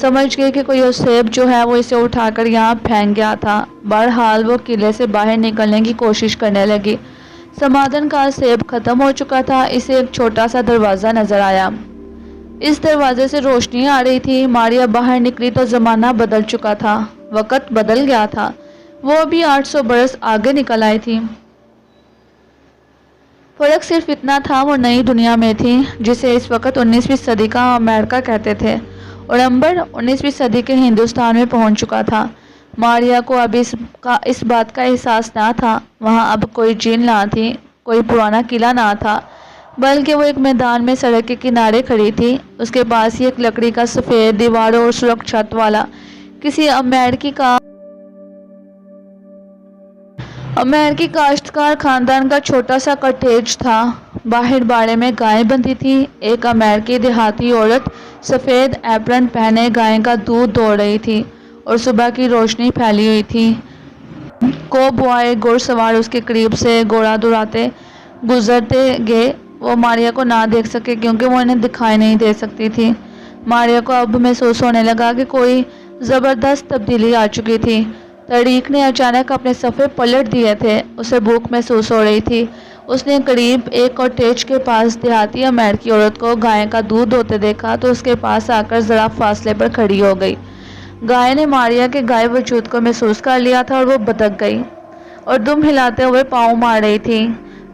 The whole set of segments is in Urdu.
سمجھ گئی کہ کوئی سیب جو ہے وہ اسے اٹھا کر یہاں پھینک گیا تھا۔ بہرحال وہ قلعے سے باہر نکلنے کی کوشش کرنے لگی۔ سمادن کا سیب ختم ہو چکا تھا۔ اسے ایک چھوٹا سا دروازہ نظر آیا۔ اس دروازے سے روشنی آ رہی تھی۔ ماریا باہر نکلی تو زمانہ بدل چکا تھا، وقت بدل گیا تھا۔ وہ ابھی 800 برس آگے نکل آئی تھی۔ فرق صرف اتنا تھا، وہ نئی دنیا میں تھی جسے اس وقت 19ویں صدی کا امریکہ کہتے تھے، اور امبر 19ویں صدی کے ہندوستان میں پہنچ چکا تھا۔ ماریا کو اب اس بات کا احساس نہ تھا۔ وہاں اب کوئی جھیل نہ تھی، کوئی پرانا قلعہ نہ تھا، بلکہ وہ ایک میدان میں سڑک کے کنارے کھڑی تھی۔ اس کے پاس ہی ایک لکڑی کا سفید دیواروں اور سرخ چھت والا کسی امریکی کاشتکار خاندان کا چھوٹا سا کاٹیج تھا۔ باہر باڑے میں گائیں بندھی تھی۔ ایک امریکی دیہاتی عورت سفید ایپرن پہنے گائے کا دودھ دوڑ رہی تھی، اور صبح کی روشنی پھیلی ہوئی تھی۔ کوبوائے گھڑ سوار اس کے قریب سے گھوڑا دوڑاتے گزرتے گئے۔ وہ ماریا کو نہ دیکھ سکے کیونکہ وہ انہیں دکھائی نہیں دے سکتی تھی۔ ماریا کو اب محسوس ہونے لگا کہ کوئی زبردست تبدیلی آ چکی تھی۔ طریق نے اچانک اپنے صفحے پلٹ دیے تھے۔ اسے بھوک محسوس ہو رہی تھی۔ اس نے قریب ایک کاٹیج کے پاس دیہاتی امریکی عورت کو گائے کا دودھ دوہتے دیکھا تو اس کے پاس آ کر ذرا فاصلے پر کھڑی ہو گئی۔ گائے نے ماریا کے گائے وجود کو محسوس کر لیا تھا اور وہ بھٹک گئی اور دم ہلاتے ہوئے پاؤں مار رہی تھی۔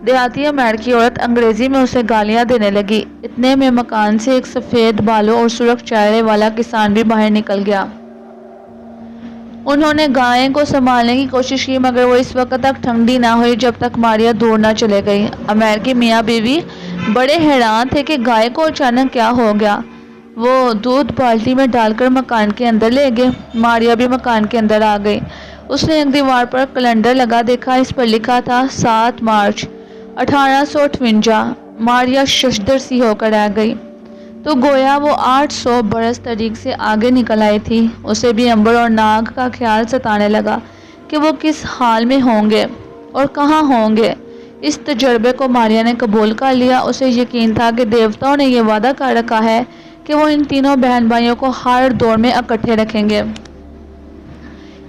دیہاتی امریکی عورت انگریزی میں اسے گالیاں دینے لگی۔ اتنے میں مکان سے ایک سفید بالوں اور سرخ چہرے والا کسان بھی باہر نکل گیا۔ انہوں نے گائے کو سنبھالنے کی کوشش کی، مگر وہ اس وقت تک ٹھنڈی نہ ہوئی جب تک ماریا دور نہ چلے گئی۔ امریکی میاں بیوی بڑے حیران تھے کہ گائے کو اچانک کیا ہو گیا۔ وہ دودھ بالٹی میں ڈال کر مکان کے اندر لے گئے۔ ماریا بھی مکان کے اندر آ گئی۔ اس نے ایک دیوار پر کیلنڈر لگا دیکھا۔ اس پر لکھا تھا 7 مارچ 1858۔ ماریا ششدر سی ہو کر رہ گئی۔ تو گویا وہ 800 برس طریق سے آگے نکل آئی تھی۔ اسے بھی امبر اور ناگ کا خیال ستانے لگا کہ وہ کس حال میں ہوں گے اور کہاں ہوں گے۔ اس تجربے کو ماریا نے قبول کر لیا۔ اسے یقین تھا کہ دیوتاؤں نے یہ وعدہ کر رکھا ہے کہ وہ ان تینوں بہن بھائیوں کو ہر دور میں اکٹھے رکھیں گے۔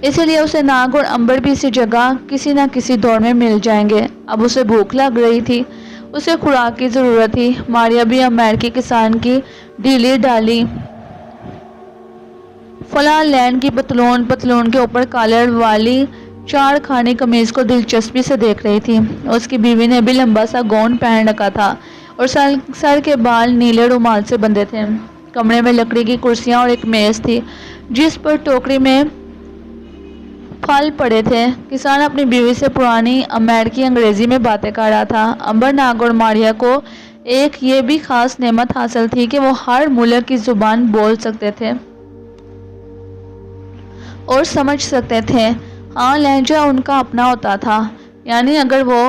اسی لیے اسے ناگ اور امبر بھی اسی جگہ کسی نہ کسی دور میں مل جائیں گے۔ اب اسے بھوک لگ رہی تھی، اسے خوراک کی ضرورت تھی۔ ماریا بھی امریکی کسان کی ڈھیلی ڈالی فلاں لین کی پتلون کے اوپر کالر والی 4 خانی قمیض کو دلچسپی سے دیکھ رہی تھی۔ اس کی بیوی نے بھی لمبا سا گاؤن پہن رکھا تھا اور سر کے بال نیلے رومال سے بندھے تھے۔ کمرے میں لکڑی کی کرسیاں اور ایک میز تھی جس پر ٹوکری میں پھل پڑے تھے۔ کسان اپنی بیوی سے پرانی امریکی انگریزی میں باتیں کر رہا تھا۔ امبر، ناگ اور ماریا کو ایک یہ بھی خاص نعمت حاصل تھی کہ وہ ہر ملک کی زبان بول سکتے تھے اور سمجھ سکتے تھے۔ ہاں، لہجہ ان کا اپنا ہوتا تھا، یعنی اگر وہ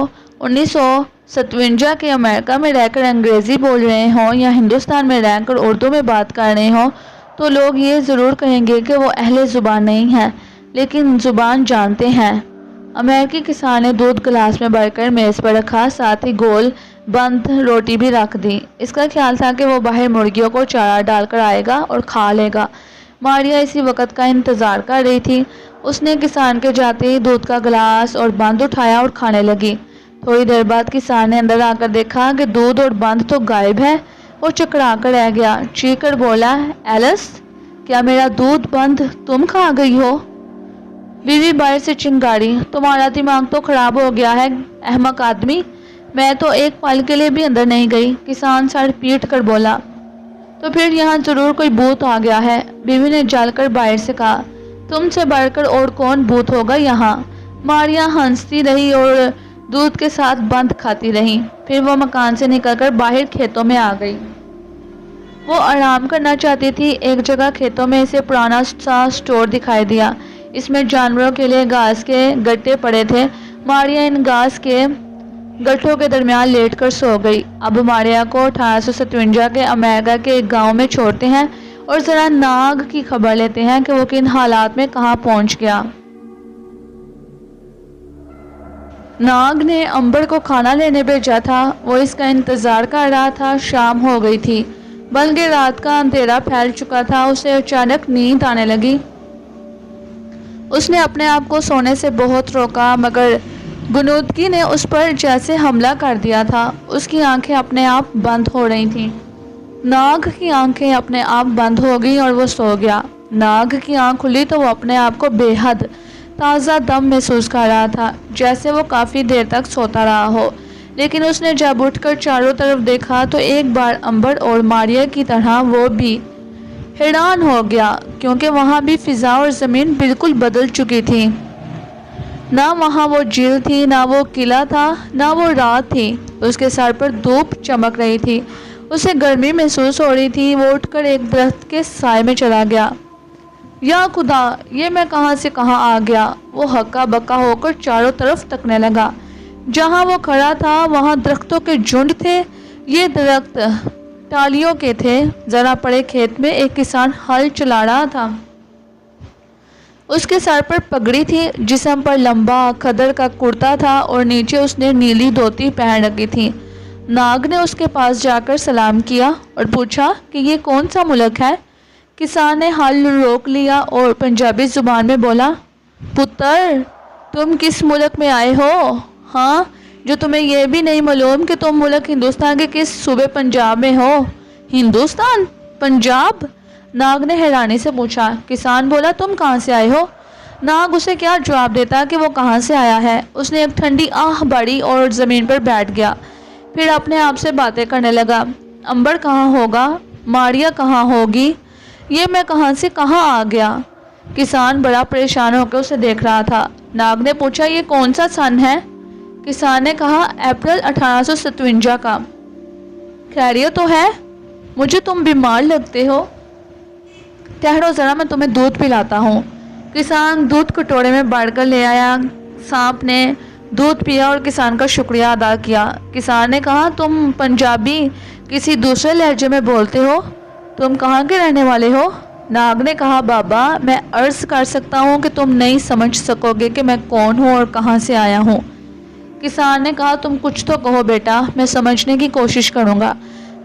1957 کے امریکہ میں رہ کر انگریزی بول رہے ہوں یا ہندوستان میں رہ کر اردو میں بات کر رہے ہوں تو لوگ یہ ضرور کہیں گے کہ وہ اہل زبان نہیں ہیں، لیکن زبان جانتے ہیں۔ امریکی کسان نے دودھ گلاس میں بھر کر میز پر رکھا، ساتھ ہی گول بند روٹی بھی رکھ دی۔ اس کا خیال تھا کہ وہ باہر مرغیوں کو چارہ ڈال کر آئے گا اور کھا لے گا۔ ماریا اسی وقت کا انتظار کر رہی تھی۔ اس نے کسان کے جاتے ہی دودھ کا گلاس اور بند اٹھایا اور کھانے لگی۔ تھوڑی دیر بعد کسان نے اندر آ کر دیکھا کہ دودھ اور بند تو غائب ہے۔ وہ چکرا کر رہ گیا، چیخ کر بولا، ایلس، کیا میرا دودھ بند تم کھا گئی ہو؟ بیوی باہر سے چنگاڑی، تمہارا دماغ تو خراب ہو گیا ہے احمق آدمی، میں تو ایک پل کے لیے بھی اندر نہیں گئی۔ کسان سر پیٹ کر بولا، تو پھر یہاں ضرور کوئی بھوت آ گیا ہے۔ بیوی نے جل کر باہر سے کہا، تم سے بڑھ کر اور کون بھوت ہوگا یہاں؟ ماریا ہنستی رہی اور دودھ کے ساتھ بند کھاتی رہی۔ پھر وہ مکان سے نکل کر باہر کھیتوں میں آ گئی۔ وہ آرام کرنا چاہتی تھی۔ ایک جگہ کھیتوں میں اسے پرانا سا اسٹور دکھائی دیا۔ اس میں جانوروں کے لیے گھاس کے گٹے پڑے تھے۔ ماریا ان گھاس کے گٹھوں کے درمیان لیٹ کر سو گئی۔ اب ماریا کو 1857 کے امریکہ کے ایک گاؤں میں چھوڑتے ہیں اور ذرا ناگ کی خبر لیتے ہیں کہ وہ کن حالات میں کہاں پہنچ گیا۔ ناگ نے امبر کو کھانا لینے بھیجا تھا۔ وہ اس کا انتظار کر رہا تھا۔ شام ہو گئی تھی۔ بلکہ رات کا اندھیرا پھیل چکا تھا۔ اسے اچانک نیند آنے لگی۔ اس نے اپنے آپ کو سونے سے بہت روکا، مگر غنودگی نے اس پر جیسے حملہ کر دیا تھا۔ اس کی آنکھیں اپنے آپ بند ہو رہی تھیں۔ ناگ کی آنکھیں اپنے آپ بند ہو گئیں اور وہ سو گیا۔ ناگ کی آنکھ کھلی تو وہ اپنے آپ کو بے حد تازہ دم محسوس کر رہا تھا، جیسے وہ کافی دیر تک سوتا رہا ہو۔ لیکن اس نے جب اٹھ کر چاروں طرف دیکھا تو ایک بار امبر اور ماریا کی طرح وہ بھی حیران ہو گیا، کیونکہ وہاں بھی فضا اور زمین بالکل بدل چکی تھی۔ نہ وہاں وہ جھیل تھی، نہ وہ قلعہ تھا، نہ وہ رات تھی۔ اس کے سر پر دھوپ چمک رہی تھی، اسے گرمی محسوس ہو رہی تھی۔ وہ اٹھ کر ایک درخت کے سائے میں چلا گیا۔ یا خدا، یہ میں کہاں سے کہاں آ گیا؟ وہ ہکا بکا ہو کر چاروں طرف تکنے لگا۔ جہاں وہ کھڑا تھا وہاں درختوں کے جھنڈ تھے۔ یہ درخت ٹالیوں کے تھے۔ ذرا پڑے کھیت میں ایک کسان ہل چلا رہا تھا۔ اس کے سر پر پگڑی تھی، جسم پر لمبا کھدر کا کرتا تھا اور نیچے اس نے نیلی دھوتی پہن رکھی تھی۔ ناگ نے اس کے پاس جا کر سلام کیا اور پوچھا کہ یہ کون سا ملک ہے؟ کسان نے ہل روک لیا اور پنجابی زبان میں بولا، پتر، تم کس ملک میں آئے ہو؟ ہاں، جو تمہیں یہ بھی نہیں معلوم کہ تم ملک ہندوستان کے کس صوبے پنجاب میں ہو؟ ہندوستان؟ پنجاب؟ ناگ نے حیرانی سے پوچھا۔ کسان بولا، تم کہاں سے آئے ہو؟ ناگ اسے کیا جواب دیتا کہ وہ کہاں سے آیا ہے۔ اس نے ایک ٹھنڈی آہ بھری اور زمین پر بیٹھ گیا۔ پھر اپنے آپ سے باتیں کرنے لگا۔ امبر کہاں ہوگا؟ ماریا کہاں ہوگی؟ یہ میں کہاں سے کہاں آ گیا؟ کسان بڑا پریشان ہو کے اسے دیکھ رہا تھا۔ ناگ نے پوچھا، یہ کون سا سن ہے؟ کسان نے کہا، اپریل 1857 کا۔ خیریت تو ہے؟ مجھے تم بیمار لگتے ہو۔ ٹھہرو ذرا، میں تمہیں دودھ پلاتا ہوں۔ کسان دودھ کٹورے میں بڑھ کر لے آیا۔ سانپ نے دودھ پیا اور کسان کا شکریہ ادا کیا۔ کسان نے کہا، تم پنجابی کسی دوسرے لہجے میں بولتے ہو؟ تم کہاں کے رہنے والے ہو؟ ناگ نے کہا، بابا، میں عرض کر سکتا ہوں کہ تم نہیں سمجھ سکو گے کہ میں کون ہوں اور کہاں سے آیا ہوں۔ کسان نے کہا، تم کچھ تو کہو بیٹا، میں سمجھنے کی کوشش کروں گا۔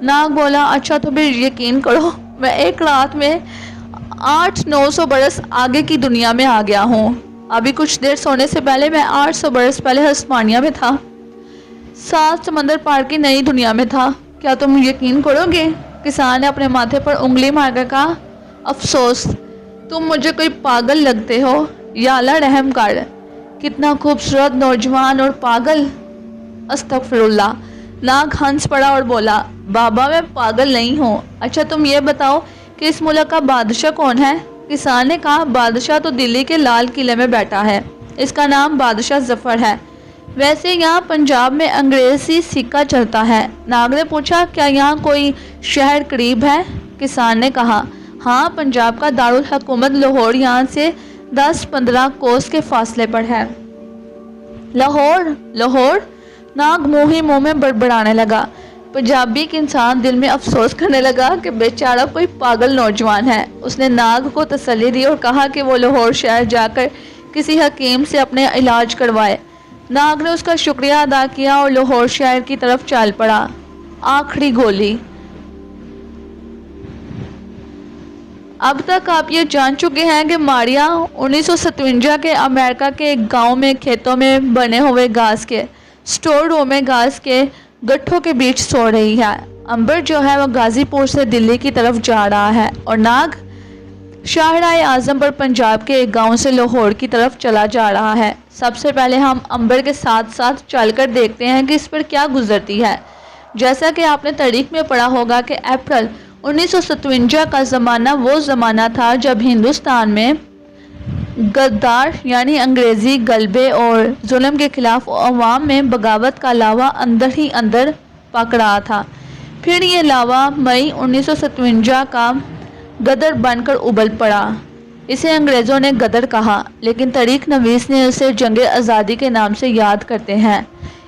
ناگ بولا، اچھا تو پھر یقین کرو، میں ایک رات میں 800-900 برس آگے کی دنیا میں آ گیا ہوں۔ ابھی کچھ دیر سونے سے پہلے میں 800 برس پہلے ہسپانیہ میں تھا، 7 سمندر پار کی نئی دنیا میں تھا۔ کیا تم یقین کرو گے؟ کسان نے اپنے ماتھے پر انگلی مار کر کہا، افسوس، تم مجھے کوئی پاگل لگتے ہو۔ یا اللہ رحم کر، کتنا خوبصورت نوجوان اور پاگل! استغفر اللہ۔ ناگ ہنس پڑا اور بولا، بابا، میں پاگل نہیں ہوں۔ اچھا تم یہ بتاؤ کہ اس ملک کا بادشاہ کون ہے؟ کسان نے کہا، بادشاہ تو دلی کے لال قلعے میں بیٹھا ہے، اس کا نام بادشاہ ظفر ہے۔ ویسے یہاں پنجاب میں انگریزی سکہ چلتا ہے۔ ناگ نے پوچھا، کیا یہاں کوئی شہر قریب ہے؟ کسان نے کہا، ہاں، پنجاب کا دارالحکومت لاہور یہاں سے 10-15 کوس کے فاصلے پر ہے۔ لاہور؟ لاہور؟ ناگ منہ ہی منہ میں بڑبڑانے لگا۔ پنجابی کے انسان دل میں افسوس کرنے لگا کہ بیچارہ کوئی پاگل نوجوان ہے۔ اس نے ناگ کو تسلی دی اور کہا کہ وہ لاہور شہر جا کر کسی حکیم سے اپنے علاج کروائے۔ ناگ نے اس کا شکریہ ادا کیا اور لاہور شہر کی طرف چل پڑا۔ آخری گولی۔ اب تک آپ یہ جان چکے ہیں کہ ماریا 1957 کے امریکہ کے ایک گاؤں میں کھیتوں میں بنے ہوئے گھاس کے سٹور روم میں گھاس کے گٹھوں کے بیچ سو رہی ہے۔ امبر جو ہے وہ غازی پور سے دلی کی طرف جا رہا ہے اور ناگ شاہراہ اعظم پر پنجاب کے ایک گاؤں سے لاہور کی طرف چلا جا رہا ہے۔ سب سے پہلے ہم امبر کے ساتھ ساتھ چل کر دیکھتے ہیں کہ اس پر کیا گزرتی ہے۔ جیسا کہ آپ نے تاریخ میں پڑھا ہوگا کہ اپریل 1957 کا زمانہ وہ زمانہ تھا جب ہندوستان میں غدار یعنی انگریزی غلبے اور ظلم کے خلاف عوام میں بغاوت کا لاوا اندر ہی اندر پک رہا تھا۔ پھر یہ لاوا مئی 1957 کا غدر بن کر ابل پڑا۔ اسے انگریزوں نے غدر کہا، لیکن تاریخ نویس نے اسے جنگ آزادی کے نام سے یاد کرتے ہیں۔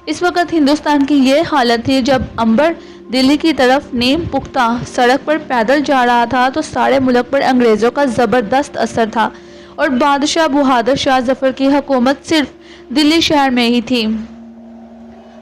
اس وقت ہندوستان کی یہ حالت تھی جب امبر دلی کی طرف نیم پختہ سڑک پر پیدل جا رہا تھا تو سارے ملک پر انگریزوں کا زبردست اثر تھا اور بادشاہ بہادر شاہ ظفر کی حکومت صرف دلی شہر میں ہی تھی۔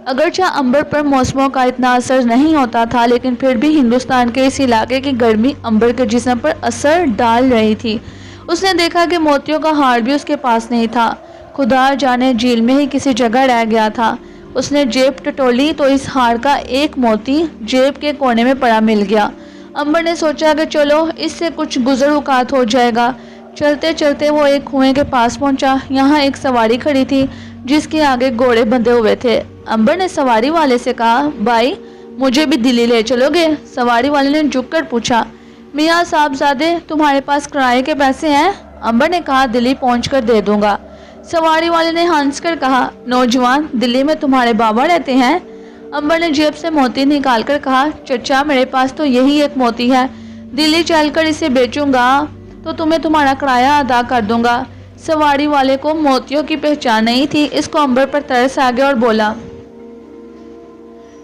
اگرچہ انبر پر موسموں کا اتنا اثر نہیں ہوتا تھا، لیکن پھر بھی ہندوستان کے اس علاقے کی گرمی انبر کے جسم پر اثر ڈال رہی تھی۔ اس نے دیکھا کہ موتیوں کا ہار بھی اس کے پاس نہیں تھا، خدا جانے جھیل میں ہی کسی جگہ رہ گیا تھا۔ اس نے جیب ٹٹولی تو اس ہار کا ایک موتی جیب کے کونے میں پڑا مل گیا۔ انبر نے سوچا کہ چلو اس سے کچھ گزر اوقات ہو جائے گا۔ چلتے چلتے وہ ایک کنویں کے پاس پہنچا۔ یہاں ایک سواری کھڑی تھی جس کے آگے گھوڑے بندھے ہوئے تھے۔ انبر نے سواری والے سے کہا، بھائی مجھے بھی دلی لے چلو گے؟ سواری والے نے جھک کر پوچھا، میاں صاحبزادے تمہارے پاس کرائے کے پیسے ہیں؟ انبر نے کہا، دلی پہنچ کر دے دوں گا۔ سواری والے نے ہنس کر کہا، نوجوان دلی میں تمہارے بابا رہتے ہیں؟ انبر نے جیب سے موتی نکال کر کہا، چچا میرے پاس تو یہی ایک موتی ہے، دلی چل کر اسے بیچوں گا تو تمہیں تمہارا کرایہ ادا کر دوں گا۔ سواری والے کو موتیوں کی پہچان نہیں تھی، اس کو انبر پر ترس آ گیا اور بولا،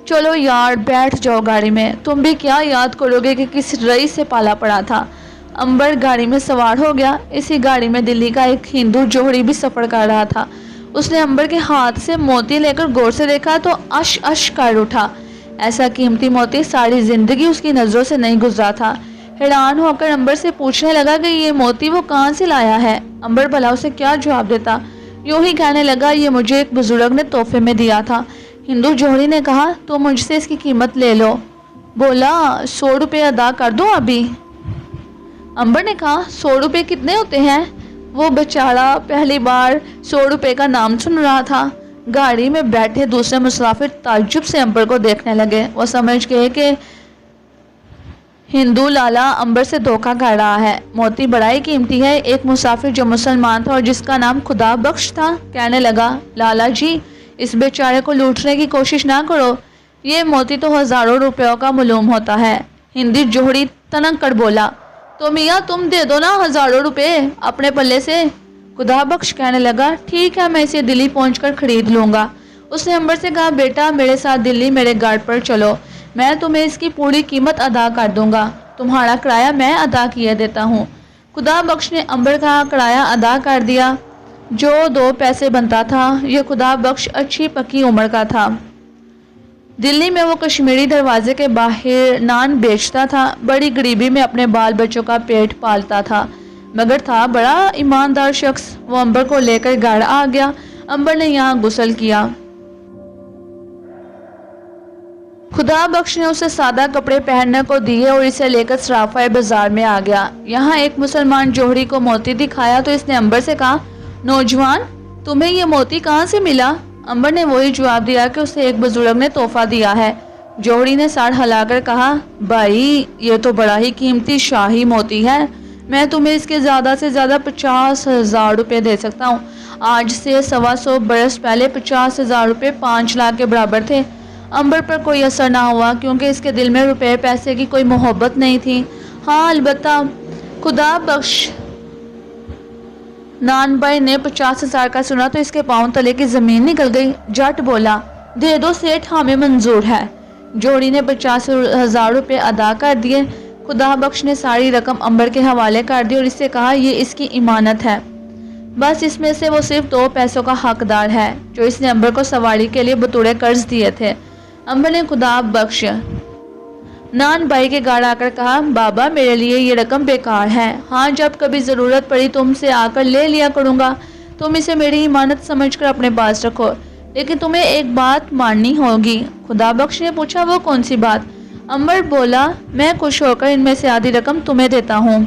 چلو یار بیٹھ جاؤ گاڑی میں، تم بھی کیا یاد کرو گے کہ کس رئیس سے پالا پڑا تھا۔ انبر گاڑی میں سوار ہو گیا۔ اسی گاڑی میں دلی کا ایک ہندو جوہری بھی سفر کر رہا تھا۔ اس نے انبر کے ہاتھ سے موتی لے کر غور سے دیکھا تو اش اش کر اٹھا۔ ایسا قیمتی موتی ساری زندگی اس کی نظروں سے نہیں گزرا تھا۔ حیران ہو کر انبر سے پوچھنے لگا کہ یہ موتی وہ کہاں سے لایا ہے۔ انبر بھلا اسے کیا جواب دیتا، یوں ہی کہنے لگا، یہ مجھے ایک بزرگ نے تحفے میں دیا تھا۔ ہندو جوہری نے کہا، تو مجھ سے اس کی قیمت لے لو۔ بولا، 100 روپے ادا کر دو ابھی؟ انبر نے کہا، 100 روپے کتنے ہوتے ہیں؟ وہ بیچارہ پہلی بار 100 روپے کا نام سن رہا تھا۔ گاڑی میں بیٹھے دوسرے مسافر تعجب سے انبر کو دیکھنے لگے۔ وہ سمجھ گئے کہ ہندو لالا انبر سے دھوکہ کر رہا ہے۔ موتی بڑا ہی قیمتی ہے۔ ایک مسافر جو مسلمان تھا اور جس کا نام خدا بخش تھا کہنے لگا، لالا جی اس بیچارے کو لوٹنے کی کوشش نہ کرو، یہ موتی تو ہزاروں روپیوں کا معلوم ہوتا ہے۔ ہندی جوہری تنک کر بولا، تو میاں تم دے دو نا 1000 روپے اپنے پلے سے۔ خدا بخش کہنے لگا، ٹھیک ہے میں اسے دلی پہنچ کر خرید لوں گا۔ اس نے انبر سے کہا، بیٹا میرے ساتھ دلی میرے گھر پر چلو، میں تمہیں اس کی پوری قیمت ادا کر دوں گا، تمہارا کرایہ میں ادا کیے دیتا ہوں۔ خدا بخش نے انبر کا کرایہ ادا کر دیا جو 2 پیسے بنتا تھا۔ یہ خدا بخش اچھی پکی عمر کا تھا۔ دلی میں وہ کشمیری دروازے کے باہر نان بیچتا تھا، بڑی غریبی میں اپنے بال بچوں کا پیٹ پالتا تھا، مگر تھا بڑا ایماندار شخص۔ وہ انبر کو لے کر گھر آ گیا۔ انبر نے یہاں غسل کیا۔ خدا بخش نے اسے سادہ کپڑے پہننے کو دیے اور اسے لے کر صرافہ بازار میں آ گیا۔ یہاں ایک مسلمان جوہری کو موتی دکھایا تو اس نے انبر سے کہا، نوجوان تمہیں یہ موتی کہاں سے ملا؟ انبر نے وہی جواب دیا کہ اسے ایک بزرگ نے تحفہ دیا ہے۔ جوہری نے سر ہلا کر کہا، بھائی یہ تو بڑا ہی قیمتی شاہی موتی ہے، میں تمہیں اس کے زیادہ سے زیادہ 50,000 روپے دے سکتا ہوں۔ آج سے 125 برس پہلے 50,000 روپے 5 لاکھ کے برابر تھے۔ انبر پر کوئی اثر نہ ہوا کیونکہ اس کے دل میں روپے پیسے کی کوئی محبت نہیں تھی۔ ہاں البتہ خدا بخش نان بھائی نے 50,000 کا سنا تو اس کے پاؤں تلے کی زمین نکل گئی۔ جٹ بولا، دے دو سیٹھ ہمیں منظور ہے۔ جوہری نے 50,000 روپے ادا کر دیے۔ خدا بخش نے ساری رقم انبر کے حوالے کر دی اور اس سے کہا، یہ اس کی امانت ہے، بس اس میں سے وہ صرف 2 پیسوں کا حقدار ہے جو اس نے انبر کو سواری کے لیے بطور قرض دیے تھے۔ انبر نے خدا بخش نان بھائی کے گھر آ کر کہا، بابا میرے لیے یہ رقم بیکار ہے، ہاں جب کبھی ضرورت پڑی تم سے آ کر لے لیا کروں گا، تم اسے میری امانت سمجھ کر اپنے پاس رکھو، لیکن تمہیں ایک بات ماننی ہوگی۔ خدا بخش نے پوچھا، وہ کون سی بات؟ انبر بولا، میں خوش ہو کر ان میں سے آدھی رقم تمہیں دیتا ہوں۔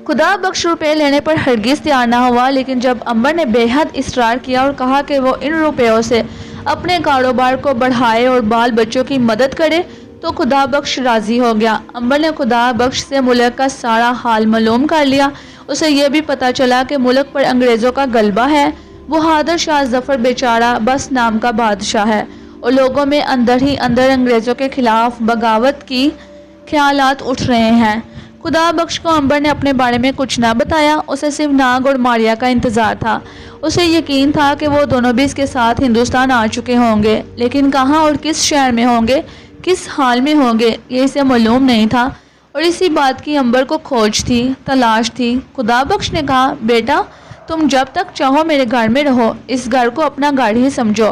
خدا بخش روپے لینے پر ہرگز تیار نہ ہوا، لیکن جب انبر نے بے حد اصرار کیا اور کہا کہ وہ ان روپیوں سے اپنے کاروبار کو بڑھائے اور بال بچوں کی مدد کرے تو خدا بخش راضی ہو گیا۔ انبر نے خدا بخش سے ملک کا سارا حال معلوم کر لیا۔ اسے یہ بھی پتا چلا کہ ملک پر انگریزوں کا غلبہ ہے۔ بہادر شاہ ظفر بیچارہ بس نام کا بادشاہ ہے اور لوگوں میں اندر ہی اندر انگریزوں کے خلاف بغاوت کی خیالات اٹھ رہے ہیں۔ خدا بخش کو انبر نے اپنے بارے میں کچھ نہ بتایا، اسے صرف ناگ اور ماریا کا انتظار تھا۔ اسے یقین تھا کہ وہ دونوں بھی اس کے ساتھ ہندوستان آ چکے ہوں گے، لیکن کہاں اور کس شہر میں ہوں گے، کس حال میں ہوں گے، یہ اسے معلوم نہیں تھا، اور اسی بات کی انبر کو کھوج تھی، تلاش تھی۔ خدا بخش نے کہا، بیٹا تم جب تک چاہو میرے گھر میں رہو، اس گھر کو اپنا گھر ہی سمجھو،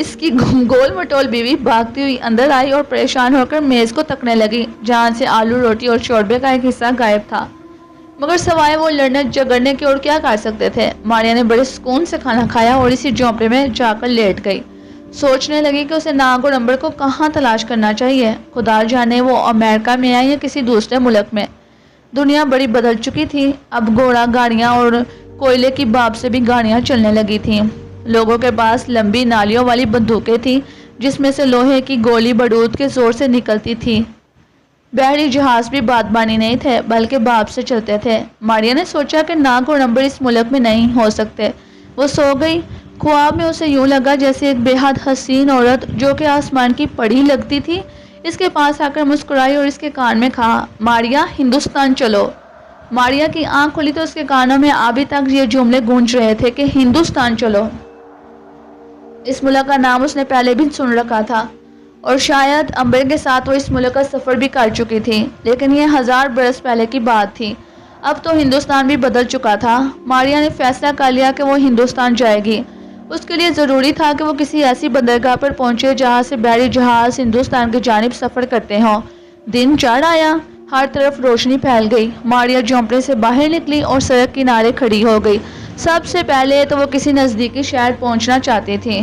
اس کی گول مٹول بیوی بھاگتی ہوئی اندر آئی اور پریشان ہو کر میز کو تکنے لگی جہاں سے آلو روٹی اور شوربے کا ایک حصہ غائب تھا، مگر سوائے وہ لڑنے جھگڑنے کے اور کیا کر سکتے تھے۔ ماریا نے بڑے سکون سے کھانا کھایا اور اسی جھونپڑے میں جا کر لیٹ گئی۔ سوچنے لگی کہ اسے ناگ اور امبر کو کہاں تلاش کرنا چاہیے، خدا جانے وہ امریکہ میں ہے یا کسی دوسرے ملک میں۔ دنیا بڑی بدل چکی تھی، اب گھوڑا گاڑیاں اور کوئلے کی باب سے بھی گاڑیاں چلنے لگی تھیں۔ لوگوں کے پاس لمبی نالیوں والی بندوقیں تھیں جس میں سے لوہے کی گولی بارود کے زور سے نکلتی تھی۔ بحری جہاز بھی بادبانی نہیں تھے بلکہ باب سے چلتے تھے۔ ماریا نے سوچا کہ ناگ اور امبر اس ملک میں نہیں ہو سکتے۔ وہ سو گئی۔ خواب میں اسے یوں لگا جیسے ایک بے حد حسین عورت جو کہ آسمان کی پری لگتی تھی اس کے پاس آ کر مسکرائی اور اس کے کان میں کہا، ماریا ہندوستان چلو۔ ماریا کی آنکھ کھلی تو اس کے کانوں میں ابھی تک یہ جملے گونج رہے تھے کہ ہندوستان چلو۔ اس ملک کا نام اس نے پہلے بھی سن رکھا تھا اور شاید امبر کے ساتھ وہ اس ملک کا سفر بھی کر چکی تھی، لیکن یہ 1000 برس پہلے کی بات تھی۔ اب تو ہندوستان بھی بدل چکا تھا۔ ماریا نے فیصلہ کر لیا کہ وہ ہندوستان جائے گی۔ اس کے لیے ضروری تھا کہ وہ کسی ایسی بندرگاہ پر پہنچے جہاں سے بحری جہاز ہندوستان کی جانب سفر کرتے ہوں۔ دن چڑھ آیا، ہر طرف روشنی پھیل گئی۔ ماریا جھونپڑے سے باہر نکلی اور سڑک کنارے کھڑی ہو گئی۔ سب سے پہلے تو وہ کسی نزدیکی شہر پہنچنا چاہتی تھی۔